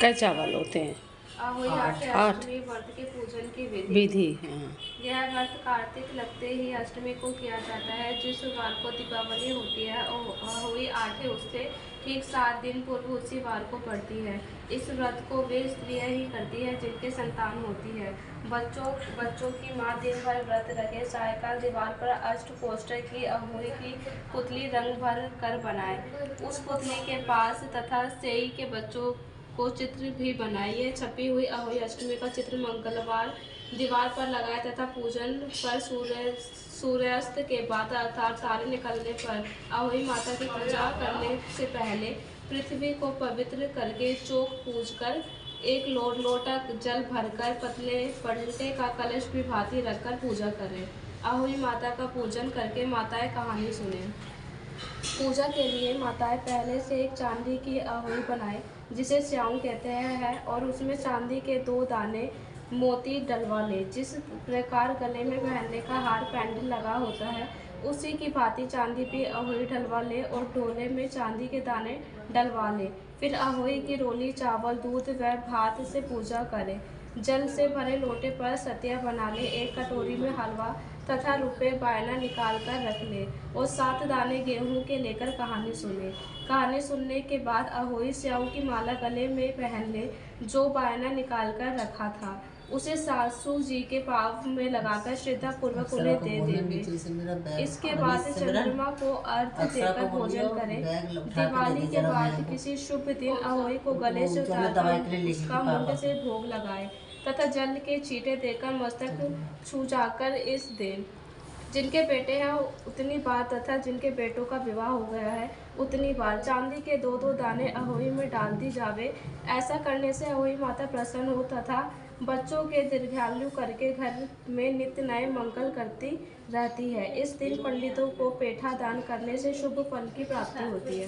कई चावल होते हैं? आहोई आटे आठ। अष्टमी व्रत के पूजन की विधि। विधि, हाँ। यह व्रत कार्तिक लगते ही अष्टमी को किया जाता है। जिस वार को दीपावली होती है आहोई आटे उससे ठीक 7 दिन पूर्व उसी वार को पड़ती है। इस व्रत को वे स्त्रियां ही करती है जिनके संतान होती है। बच्चों की माँ दिन भर व्रत रखे सायकाल दीवार पर अष्ट कोष्ठक की आहोई की पुतली रंग भर कर बनाए। उस पुतली के पास तथा सेई के बच्चों को चित्र भी बनाए। ये छपी हुई आहोई अष्टमी का चित्र मंगलवार दीवार पर लगाए तथा पूजन पर सूर्यास्त के बाद अर्थात तारे निकलने पर आहोई माता की पूजा करने से पहले पृथ्वी को पवित्र करके चौक पूजकर एक लोटा जल भरकर पतले पलटे का कलश भी भांति रखकर पूजा करें। आहोई माता का पूजन करके माताएं कहानी सुने। पूजा के लिए माताएं पहले से एक चांदी की आहोई बनाए जिसे स्याऊ कहते हैं और उसमें चांदी के 2 दाने मोती डलवा ले। जिस प्रकार गले में पहनने का हार पेंडेंट लगा होता है उसी की भांति चांदी भी आहोई डलवा ले और ढोले में चांदी के दाने डलवा ले। फिर आहोई की रोली चावल दूध व भात से पूजा करे। जल से भरे लोटे पर सतिया बना ले। एक कटोरी में हलवा तथा रुपए बायना निकाल कर रख ले और 7 दाने गेहूं के लेकर कहानी सुने। कहानी सुनने के बाद आहोई स्याऊ की माला गले में पहन ले। जो बायना निकाल कर रखा था उसे सासू जी के पाँव में लगाकर श्रद्धा पूर्वक उन्हें दे देंगे। इसके बाद चंद्रमा को अर्घ्य देकर भोजन करें। दिवाली के बाद किसी शुभ दिन आहोई को गले से उतारकर उसका मुंड से भोग लगाए तथा जल के छींटे देकर मस्तक छूजाकर इस दिन जिनके बेटे हैं उतनी बार तथा जिनके बेटों का विवाह हो गया है उतनी बार चांदी के 2-2 दाने आहोई में डाल दी जावे। ऐसा करने से आहोई माता प्रसन्न हो तथा बच्चों के दीर्घायु करके घर में नित्य नए मंगल करती रहती है। इस दिन पंडितों को पेठा दान करने से शुभ फल की प्राप्ति होती है।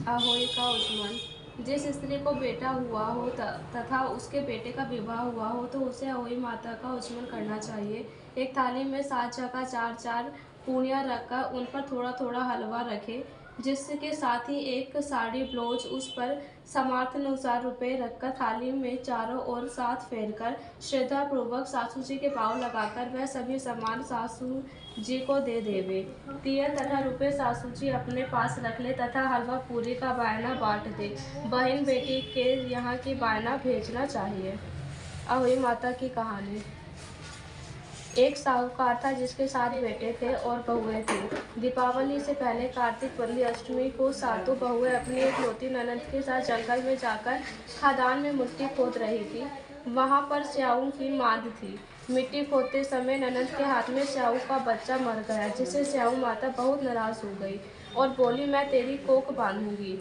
आहोई का उस्मन। जिस स्त्री को बेटा हुआ हो तथा उसके बेटे का विवाह हुआ हो तो उसे आहोई माता का उस्मन करना चाहिए। एक थाली में 7 जगह 4-4 पूनियाँ रखकर उन पर थोड़ा थोड़ा हलवा रखे जिसके साथ ही एक साड़ी ब्लाउज उस पर सामर्थ्यानुसार रुपए रखकर थाली में चारों ओर 7 फेरकर श्रद्धा पूर्वक सासू जी के पाँव लगाकर वह सभी सामान सासू जी को दे देवे। तिल तथा रुपए सासू जी अपने पास रख ले तथा हलवा पूरी का बायना बांट दे। बहन बेटी के यहाँ की बायना भेजना चाहिए। आहोई माता की कहानी। एक साहूकार था जिसके 7 बेटे थे और बहुएं थी। दीपावली से पहले कार्तिक बंदी अष्टमी को सातों बहुएं अपनी एक लौती ननद के साथ जंगल में जाकर खदान में मिट्टी खोद रही थी। वहां पर स्याऊ की माद थी। मिट्टी खोदते समय ननद के हाथ में स्याऊ का बच्चा मर गया जिससे स्याऊ माता बहुत नाराज हो गई और बोली मैं तेरी कोख बांधूंगी।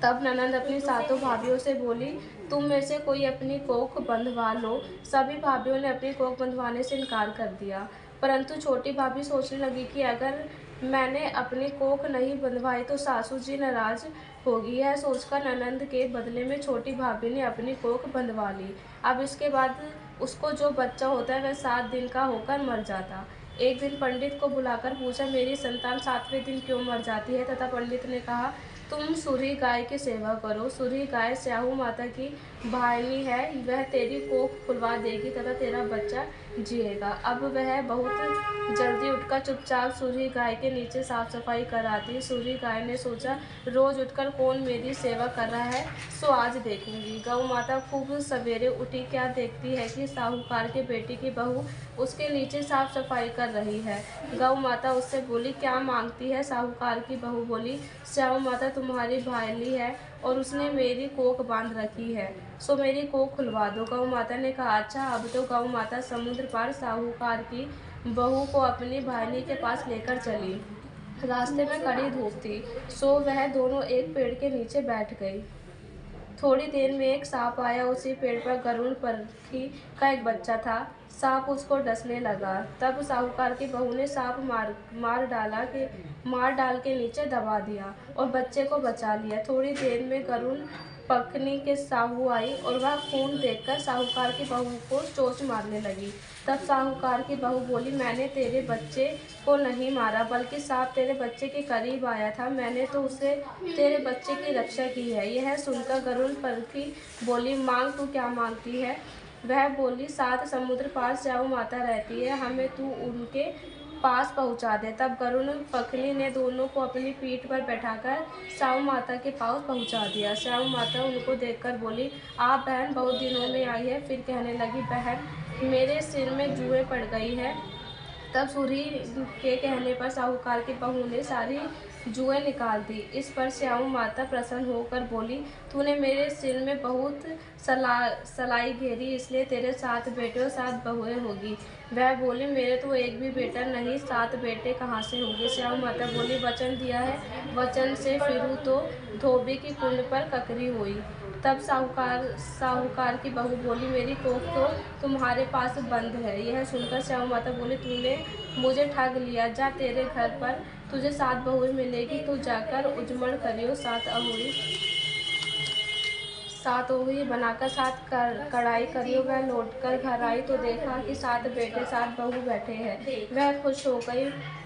तब ननद अपनी सातों भाभियों से बोली तुम में से कोई अपनी कोख बंधवा लो। सभी भाभियों ने अपनी कोख बंधवाने से इनकार कर दिया परंतु छोटी भाभी सोचने लगी कि अगर मैंने अपनी कोख नहीं बंधवाई तो सासू जी नाराज होगी। यह सोचकर ननद के बदले में छोटी भाभी ने अपनी कोख बंधवा ली। अब इसके बाद उसको जो बच्चा होता है वह 7 दिन का होकर मर जाता। एक दिन पंडित को बुलाकर पूछा मेरी संतान 7वें दिन क्यों मर जाती है तथा पंडित ने कहा तुम सूरी गाय की सेवा करो। सूरी गाय स्याऊ माता की भाईनी है। वह तेरी कोख खुलवा देगी तथा तेरा बच्चा जिएगा। अब वह बहुत जल्दी उठकर चुपचाप सूरी गाय के नीचे साफ सफाई कराती। सूरी गाय ने सोचा रोज उठकर कौन मेरी सेवा कर रहा है सो आज देखूंगी। गौ माता खूब सवेरे उठी क्या देखती है कि साहूकार के बेटी की बहू उसके नीचे साफ सफाई कर रही है। गौ माता उससे बोली क्या मांगती है। साहूकार की बहू बोली स्याऊ माता तुम्हारी भाईली है और उसने मेरी कोख बांध रखी है सो मेरी कोख खुलवा दो। गौ माता ने कहा अच्छा। अब तो गौ माता समुद्र पार साहूकार की बहू को अपनी भाईली के पास लेकर चली। रास्ते में कड़ी धूप थी सो वह दोनों एक पेड़ के नीचे बैठ गई। थोड़ी देर में एक सांप आया। उसी पेड़ पर गरुड़ पक्षी का एक बच्चा था। सांप उसको डसने लगा। तब साहूकार की बहू ने सांप मार डाल के नीचे दबा दिया और बच्चे को बचा लिया। थोड़ी देर में गरुड़ पखनी के साहू आई और वह खून देखकर साहूकार की बहू को चोंच मारने लगी। तब साहूकार की बहू बोली, मैंने तेरे बच्चे को नहीं मारा, बल्कि सांप तेरे बच्चे के करीब आया था, मैंने तो उसे तेरे बच्चे की रक्षा की है। यह सुनकर गरुड़ पक्षी बोली, मांग, तू क्या मांगती है? वह बोली, 7 समुद्र पार स्याऊ माता रहती है, हमें तू उनके पास पहुंचा दे। तब गरुड़ पक्षी ने दोनों को अपनी पीठ पर बैठाकर स्याऊ माता के पास पहुंचा दिया। स्याऊ माता उनको देखकर बोली, आप बहन बहुत दिनों में आई है। फिर कहने लगी, बहन, मेरे सिर में जुएं पड़ गई है। तब सूरी के कहने पर साहूकार की बहू ने सारी जुएं निकाल दी। इस पर स्याऊ माता प्रसन्न होकर बोली, तूने मेरे सिर में बहुत सलाई घेरी, इसलिए तेरे 7 बेटे और 7 बहुएं होगी। वह बोली, मेरे तो एक भी बेटा नहीं, 7 बेटे कहाँ से होंगे? स्याऊ माता बोली, वचन दिया है, वचन से फिरूं तो धोबी की कुंड पर ककरी हुई। तब साहूकार की बहू बोली, मेरी कोख तो तुम्हारे पास बंद है। यह सुनकर स्याऊ माता बोली, तूने मुझे ठग लिया, जा, तेरे घर पर तुझे 7 बहुएं मिलेगी, तू जाकर उजमण करियो, 7 ओही बनाकर 7 कढ़ाई करियो। वह लौटकर घर आई तो देखा कि 7 बेटे 7 बहू बैठे हैं। वह खुश हो गई।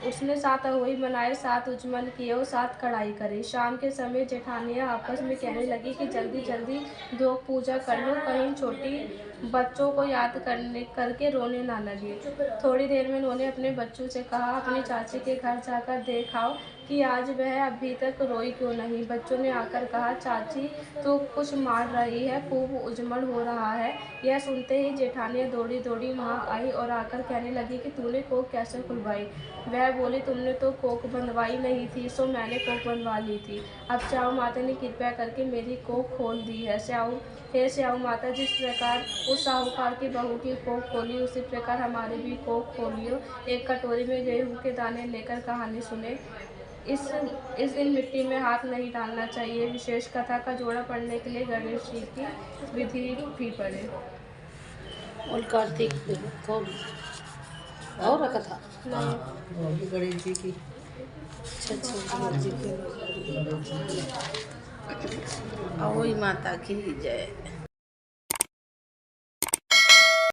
उसने 7 ओही बनाए, 7 उजमन किए और 7 कढ़ाई करी। शाम के समय जेठानियाँ आपस में कहने लगी कि जल्दी जल्दी ध्योग पूजा कर लो, कहीं छोटी बच्चों को याद करके रोने ना लगे। थोड़ी देर में उन्होंने अपने बच्चों से कहा, अपनी चाची के घर जाकर देखाओ कि आज वह अभी तक रोई क्यों नहीं। बच्चों ने आकर कहा, चाची तो कुछ मार रही है, खूब उजमड़ हो रहा है। यह सुनते ही जेठानियाँ दौड़ी दौड़ी वहाँ आई और आकर कहने लगी कि तूने कोख कैसे खुलवाई? वह बोली, तुमने तो कोख बंधवाई नहीं थी, सो मैंने कोख बनवा ली थी। अब स्याऊ माता ने कृपा करके मेरी कोख खोल दी है। हे स्याऊ माता, जिस प्रकार उस साहूकार की बहू की कोख खोली, उसी प्रकार हमारी भी कोख खोलियो। एक कटोरी में गेहूं के दाने लेकर कहानी सुने। इस दिन मिट्टी में हाथ नहीं डालना चाहिए। विशेष कथा का जोड़ा पढ़ने के लिए गणेश जी की विधि भी पढ़े। और कार्तिक और कथा नहीं, गणेश जी की। अच्छा, गणेश जी की। आओ माता की जय।